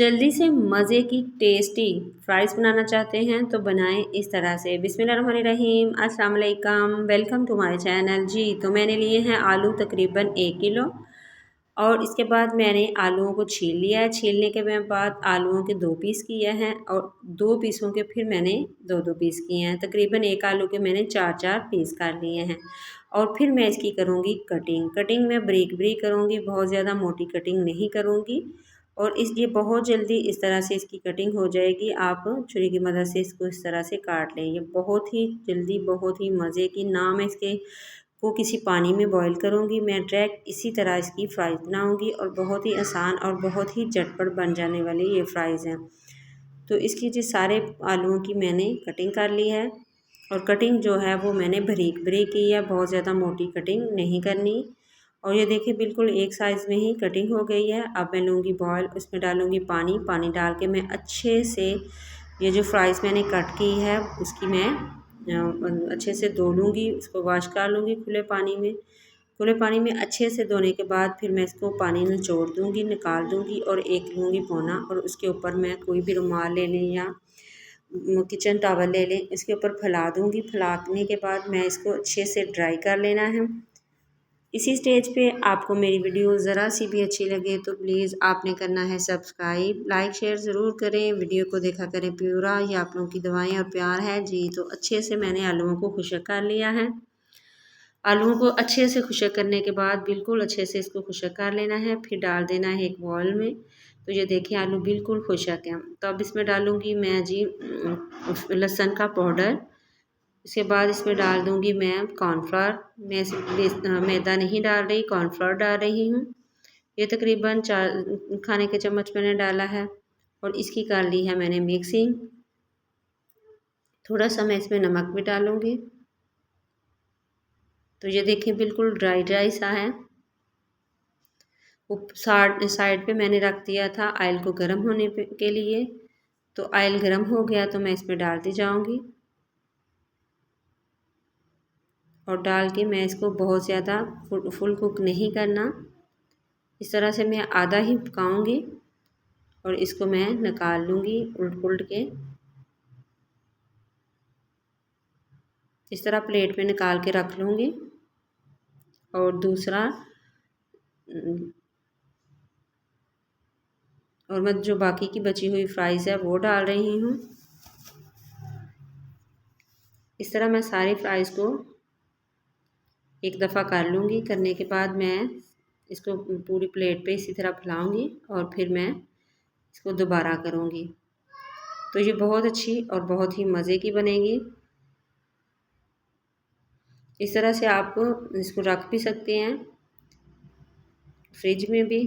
जल्दी से मज़े की टेस्टी फ्राइज़ बनाना चाहते हैं तो बनाएं इस तरह से। बिस्मिल्लाहिर्रहमानिर्रहीम, अस्सलाम वालेकुम, वेलकम टू माय चैनल। जी तो मैंने लिए हैं आलू तकरीबन 1 किलो और इसके बाद मैंने आलूओं को छील लिया है। छीलने के बाद आलूओं के 2 पीस किए हैं और 2 पीसों के फिर मैंने 2-2 पीस किए हैं। तकरीबन एक आलू के मैंने 4-4 पीस कर लिए हैं और फिर मैं इसकी करूँगी कटिंग मैं बारीक बारीक करूँगी, बहुत ज़्यादा मोटी कटिंग नहीं करूँगी। और ये बहुत जल्दी इस तरह से इसकी कटिंग हो जाएगी। आप छुरी की मदद से इसको इस तरह से काट लें। ये बहुत ही जल्दी, बहुत ही मज़े की, ना मैं इसके को किसी पानी में बॉईल करूँगी, मैं डायरेक्ट इसी तरह इसकी फ़्राइज़ बनाऊँगी और बहुत ही आसान और बहुत ही झटपट बन जाने वाली ये फ़्राइज़ हैं। तो इसकी जो सारे आलूओं की मैंने कटिंग कर ली है और कटिंग जो है वो मैंने बारीक बारीक की है, बहुत ज़्यादा मोटी कटिंग नहीं करनी। और ये देखिए बिल्कुल एक साइज़ में ही कटिंग हो गई है। अब मैं लूँगी बॉयल, उसमें डालूँगी पानी डाल के मैं अच्छे से ये जो फ्राइज़ मैंने कट की है उसकी मैं अच्छे से धो लूँगी, इसको वॉश कर लूँगी खुले पानी में। खुले पानी में अच्छे से धोने के बाद फिर मैं इसको पानी निचोड़ दूँगी, निकाल दूँगी और एक लूँगी पोना और उसके ऊपर मैं कोई भी रुमाल ले लें या किचन टॉवल ले लें, इसके ऊपर फैला दूँगी। फैलाने के बाद मैं इसको अच्छे से ड्राई कर लेना है। इसी स्टेज पे आपको मेरी वीडियो ज़रा सी भी अच्छी लगे तो प्लीज़ आपने करना है सब्सक्राइब, लाइक शेयर ज़रूर करें, वीडियो को देखा करें पूरा। ये आप लोगों की दुआएं और प्यार है जी। तो अच्छे से मैंने आलूओं को खुशक कर लिया है। आलूओं को अच्छे से खुशक करने के बाद बिल्कुल अच्छे से इसको खुशक कर लेना है, फिर डाल देना है एक बाउल में। तो ये देखिए आलू बिल्कुल खुशक हैं। तो अब इसमें डालूँगी मैं जी लहसुन का पाउडर। इसके बाद इसमें डाल दूँगी मैं कॉर्नफ्लोर। मैं इसमें मैदा नहीं डाल रही, कॉर्नफ्लोर डाल रही हूँ। ये तकरीबन 4 खाने के चम्मच मैंने डाला है और इसकी कर ली है मैंने मिक्सिंग। थोड़ा सा मैं इसमें नमक भी डालूँगी। तो ये देखिए बिल्कुल ड्राई ड्राई सा है। साइड पे मैंने रख दिया था ऑयल को गर्म होने के लिए। तो ऑयल गर्म हो गया तो मैं इसमें डालती जाऊँगी और डाल के मैं इसको बहुत ज़्यादा फुल कुक नहीं करना। इस तरह से मैं आधा ही पकाऊंगी और इसको मैं निकाल लूँगी उलट पुलट के। इस तरह प्लेट में निकाल के रख लूँगी और दूसरा और मैं जो बाकी की बची हुई फ्राइज़ है वो डाल रही हूँ। इस तरह मैं सारी फ्राइज़ को एक दफ़ा कर लूँगी। करने के बाद मैं इसको पूरी प्लेट पे इसी तरह फैलाऊँगी और फिर मैं इसको दोबारा करूँगी। तो ये बहुत अच्छी और बहुत ही मज़े की बनेगी। इस तरह से आप इसको रख भी सकते हैं फ्रिज में भी,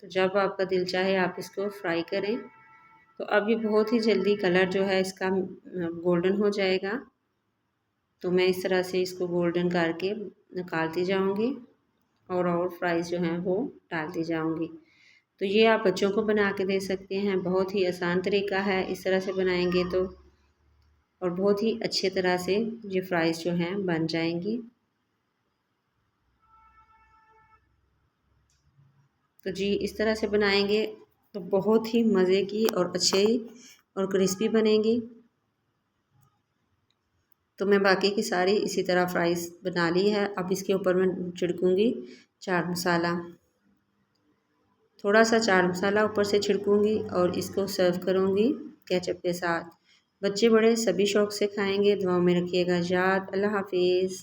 तो जब आपका दिल चाहे आप इसको फ्राई करें। तो अब ये बहुत ही जल्दी कलर जो है इसका गोल्डन हो जाएगा। तो मैं इस तरह से इसको गोल्डन करके निकालती जाऊंगी और फ्राइज़ जो हैं वो डालती जाऊंगी। तो ये आप बच्चों को बना के दे सकते हैं, बहुत ही आसान तरीका है। इस तरह से बनाएंगे तो और बहुत ही अच्छे तरह से ये फ्राइज़ जो हैं बन जाएंगी। तो जी इस तरह से बनाएंगे तो बहुत ही मज़े की और अच्छे और क्रिस्पी बनेंगी। तो मैं बाकी की सारी इसी तरह फ्राइज़ बना ली है। अब इसके ऊपर मैं छिड़कूँगी चाट मसाला, थोड़ा सा चाट मसाला ऊपर से छिड़कूँगी और इसको सर्व करूँगी केचप के साथ। बच्चे बड़े सभी शौक़ से खाएंगे। दुआ में रखिएगा याद। अल्लाह हाफिज़।